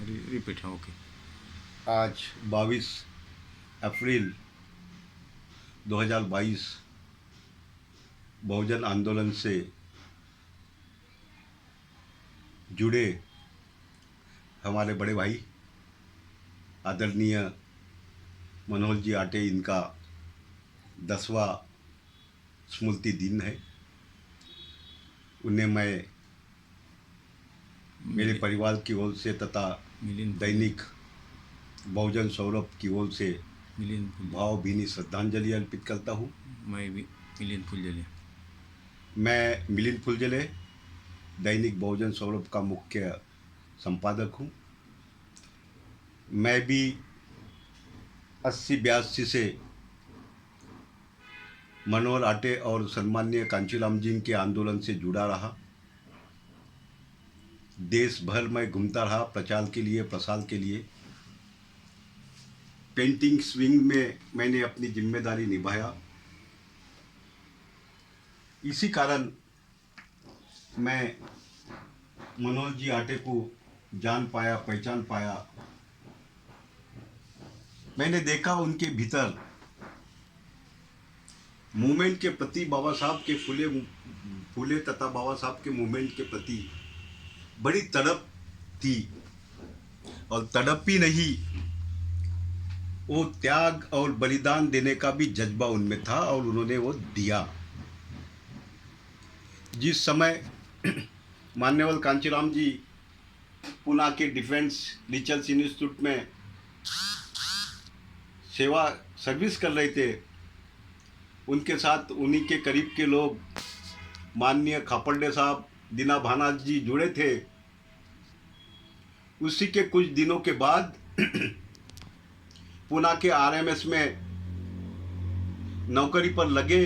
Repeat है, okay. आज 22 अप्रैल 2022 बहुजन आंदोलन से जुड़े हमारे बड़े भाई आदरणीय मनोहर जी आटे, इनका 10वां स्मृति दिन है। उन्हें मैं मेरे परिवार की ओर से तथा दैनिक बहुजन सौरभ की ओर से भावभीनी श्रद्धांजलि अर्पित करता हूँ। मैं भी मिलिंद फुलझले। मैं मिलिंद फुलझले दैनिक बहुजन सौरभ का मुख्य संपादक हूँ। मैं भी 80-82 से मनोहर आटे और सम्माननीय कांचीराम जी के आंदोलन से जुड़ा रहा। देश भर में घूमता रहा प्रचार के लिए, प्रसार के लिए। पेंटिंग स्विंग में मैंने अपनी जिम्मेदारी निभाया। इसी कारण मैं मनोहर जी आटे को जान पाया, पहचान पाया। मैंने देखा उनके भीतर मूवमेंट के प्रति, बाबा साहब के फूले तथा बाबा साहब के मूवमेंट के प्रति बड़ी तड़प थी। और तड़प ही नहीं, वो त्याग और बलिदान देने का भी जज्बा उनमें था और उन्होंने वो दिया। जिस समय मान्यवर कांचीराम जी पुणे के डिफेंस रिसर्च इंस्टीट्यूट में सर्विस कर रहे थे, उनके साथ उन्हीं के करीब के लोग माननीय खापर्डे साहब, दीना भानाथ जी जुड़े थे। उसी के कुछ दिनों के बाद पुणे के आरएमएस में नौकरी पर लगे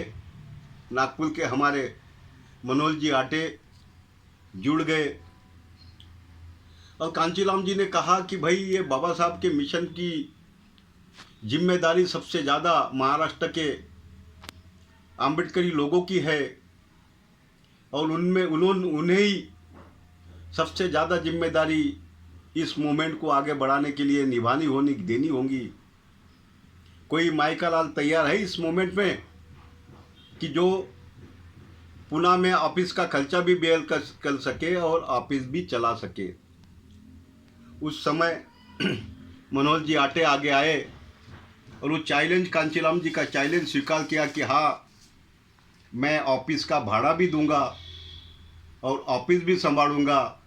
नागपुर के हमारे मनोहर जी आटे जुड़ गए। और कांचीराम जी ने कहा कि भाई ये बाबा साहब के मिशन की जिम्मेदारी सबसे ज़्यादा महाराष्ट्र के आम्बेडकरी लोगों की है और उन्हें ही सबसे ज़्यादा जिम्मेदारी इस मूवमेंट को आगे बढ़ाने के लिए देनी होगी। कोई माइका लाल तैयार है इस मूवमेंट में कि जो पुणे में ऑफिस का खर्चा भी बेयर कर सके और ऑफिस भी चला सके। उस समय मनोहर जी आटे आगे आए और वो चैलेंज, कांचीराम जी का चैलेंज स्वीकार किया कि हाँ, मैं ऑफिस का भाड़ा भी दूंगा और ऑफिस भी संभालूंगा।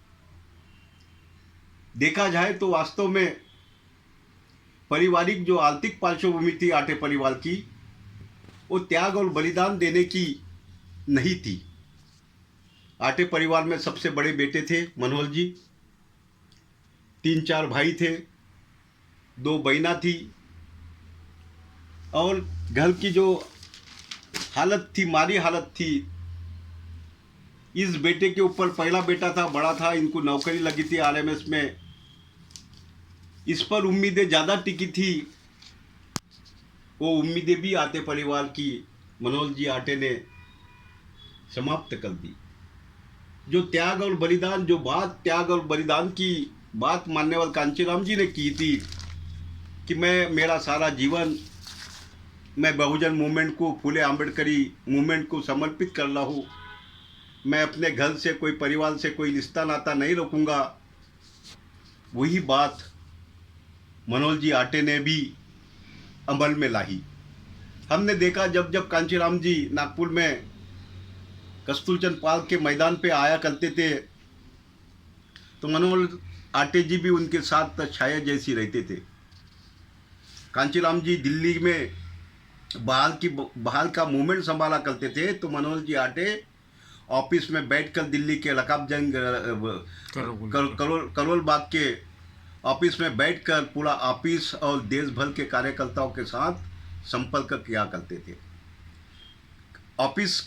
देखा जाए तो वास्तव में पारिवारिक जो आर्थिक पार्श्वभूमि थी आटे परिवार की, वो त्याग और बलिदान देने की नहीं थी। आटे परिवार में सबसे बड़े बेटे थे मनोहर जी। 3-4 भाई थे, 2 बहना थी। और घर की जो हालत थी, मारी हालत थी, इस बेटे के ऊपर, पहला बेटा था, बड़ा था, इनको नौकरी लगी थी आरएमएस में, इस पर उम्मीदें ज़्यादा टिकी थी। वो उम्मीदें भी आटे परिवार की मनोहर जी आटे ने समाप्त कर दी। जो त्याग और बलिदान, त्याग और बलिदान की बात मान्यवर कांचीराम जी ने की थी कि मेरा सारा जीवन मैं बहुजन मूवमेंट को, फूले आम्बेडकरी मूवमेंट को समर्पित कर रहा हूँ। मैं अपने घर से, कोई परिवार से कोई रिश्ता नाता नहीं रखूँगा। वही बात मनोहर जी आटे ने भी अमल में लाई। हमने देखा जब कांचीराम जी नागपुर में कस्तूरचंद पार्क के मैदान पे आया करते थे तो मनोहर आटे जी भी उनके साथ छाया जैसी रहते थे। कांचीराम जी दिल्ली में बहाल का मूवमेंट संभाला करते थे तो मनोहर जी आटे ऑफिस में बैठकर दिल्ली के रकाबगंज करोल बाग के ऑफिस में बैठकर पूरा ऑफिस और देश भर के कार्यकर्ताओं के साथ संपर्क किया करते थे। ऑफिस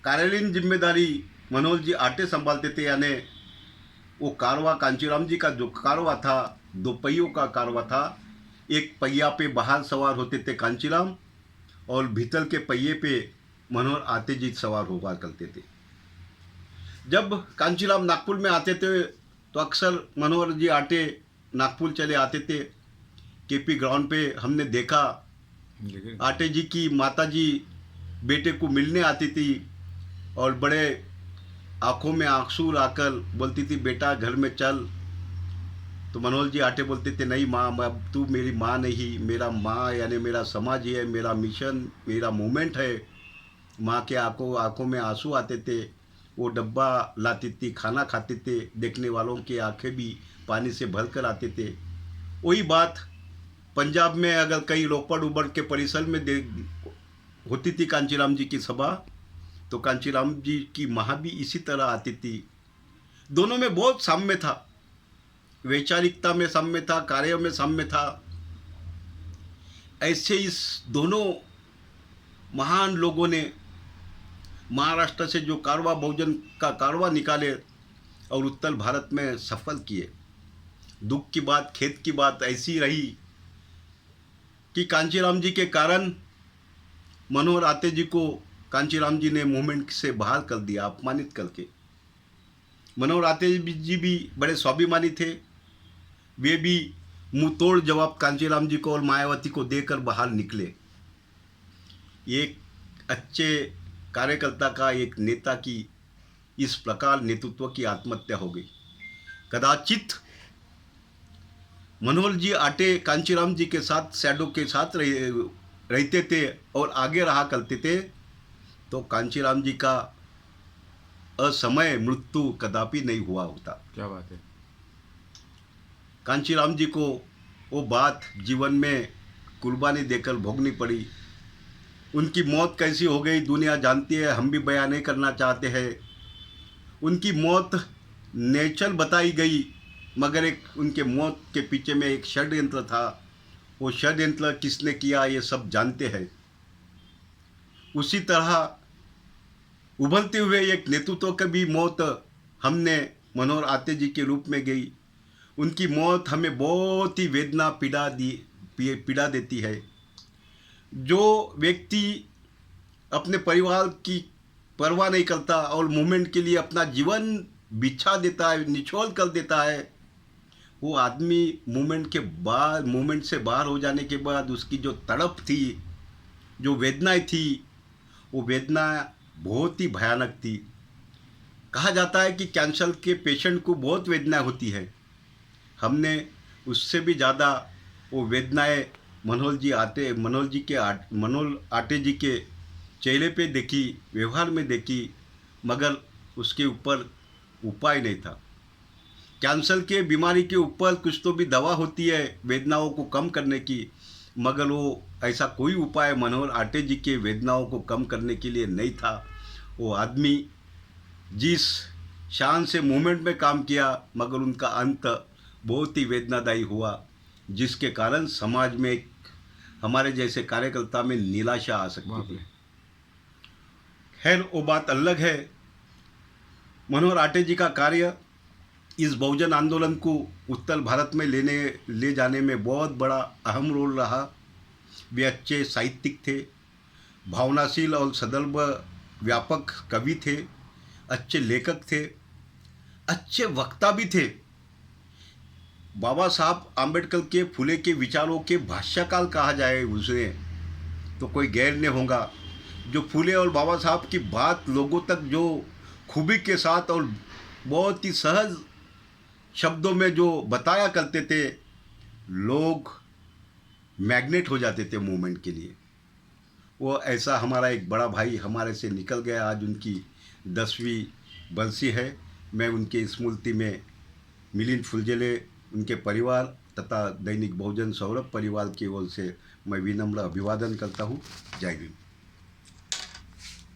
कार्यालयीन जिम्मेदारी मनोहर जी आटे संभालते थे, यानी वो कारवा, कांचीराम जी का जो कारवा था, 2 पहियों का कारवा था। एक पहिया पे बाहर सवार होते थे कांचीराम और भीतर के पहिए पे मनोहर आटे जी सवार हुआ करते थे। जब कांचीराम नागपुर में आते थे तो अक्सर मनोहर जी आटे नागपुर चले आते थे, केपी ग्राउंड पे हमने देखा लेकिन आटे जी की माता जी बेटे को मिलने आती थी और बड़े आंखों में आंसू लाकर बोलती थी बेटा घर में चल। तो मनोहर जी आटे बोलते थे नहीं माँ, मैं तू मेरी माँ नहीं, मेरा माँ यानी मेरा समाज ही है, मेरा मिशन, मेरा मूवमेंट है। माँ के आंखों में आंसू आते थे, वो डब्बा लाती थी, खाना खाते थे, देखने वालों की आंखें भी पानी से भर कर आते थे। वही बात पंजाब में अगर कहीं रोपड़ उबड़ के परिसर में होती थी कांचीराम जी की सभा, तो कांचीराम जी की माँ भी इसी तरह आती थी। दोनों में बहुत साम्य था, वैचारिकता में साम्य था, कार्य में साम्य था। ऐसे इस दोनों महान लोगों ने महाराष्ट्र से जो कारवा बहुजन का कारवा निकाले और उत्तर भारत में सफल किए। दुख की बात, खेत की बात ऐसी रही कि कांचीराम जी के कारण मनोहर आटे जी को कांचीराम जी ने मूवमेंट से बाहर कर दिया, अपमानित करके। मनोहर आटे जी भी बड़े स्वाभिमानी थे, वे भी मुंह तोड़ जवाब कांचीराम जी को और मायावती को देकर बाहर निकले। एक अच्छे कार्यकर्ता का, एक नेता की इस प्रकार नेतृत्व की आत्महत्या हो गई। कदाचित मनोहर जी आटे कांचीराम जी के साथ शैडो के साथ रहते थे और आगे रहा करते थे, तो कांचीराम जी का असमय मृत्यु कदापि नहीं हुआ होता। क्या बात है। कांचीराम जी को वो बात जीवन में कुर्बानी देकर भोगनी पड़ी। उनकी मौत कैसी हो गई दुनिया जानती है, हम भी बयान नहीं करना चाहते हैं। उनकी मौत नेचुरल बताई गई, मगर एक उनके मौत के पीछे में एक षड्यंत्र था। वो षड्यंत्र किसने किया ये सब जानते हैं। उसी तरह उभरते हुए एक नेतृत्व की भी मौत हमने मनोहर आटे जी के रूप में गई। उनकी मौत हमें बहुत ही वेदना पीड़ा देती है। जो व्यक्ति अपने परिवार की परवाह नहीं करता और मूवमेंट के लिए अपना जीवन बिछा देता है, निछोड़ कर देता है, वो आदमी मूवमेंट से बाहर हो जाने के बाद उसकी जो तड़प थी, जो वेदनाएं थी, वो वेदना बहुत ही भयानक थी। कहा जाता है कि कैंसर के पेशेंट को बहुत वेदनाएं होती है। हमने उससे भी ज़्यादा वो वेदनाएं मनोहर आटे जी के चेहरे पे देखी, व्यवहार में देखी, मगर उसके ऊपर उपाय नहीं था। कैंसर के बीमारी के ऊपर कुछ तो भी दवा होती है वेदनाओं को कम करने की, मगर वो ऐसा कोई उपाय मनोहर आटे जी के वेदनाओं को कम करने के लिए नहीं था। वो आदमी जिस शान से मूवमेंट में काम किया, मगर उनका अंत बहुत ही वेदनादायी हुआ, जिसके कारण समाज में हमारे जैसे कार्यकर्ता में निराशा आ सकती थी। खैर वो बात अलग है। मनोहर आटे जी का कार्य इस बहुजन आंदोलन को उत्तर भारत में ले जाने में बहुत बड़ा अहम रोल रहा। वे अच्छे साहित्यिक थे, भावनाशील और सदैव व्यापक कवि थे, अच्छे लेखक थे, अच्छे वक्ता भी थे। बाबा साहब आम्बेडकर के फुले के विचारों के भाष्यकार कहा जाए उसे तो कोई गैर नहीं होगा। जो फुले और बाबा साहब की बात लोगों तक जो खूबी के साथ और बहुत ही सहज शब्दों में जो बताया करते थे, लोग मैग्नेट हो जाते थे मूवमेंट के लिए। वो ऐसा हमारा एक बड़ा भाई हमारे से निकल गया। आज उनकी 10वीं बरसी है। मैं उनके स्मृति में मिलिंद फुलझेले, उनके परिवार तथा दैनिक बहुजन सौरभ परिवार की ओर से मैं विनम्र अभिवादन करता हूँ। जय हिंद।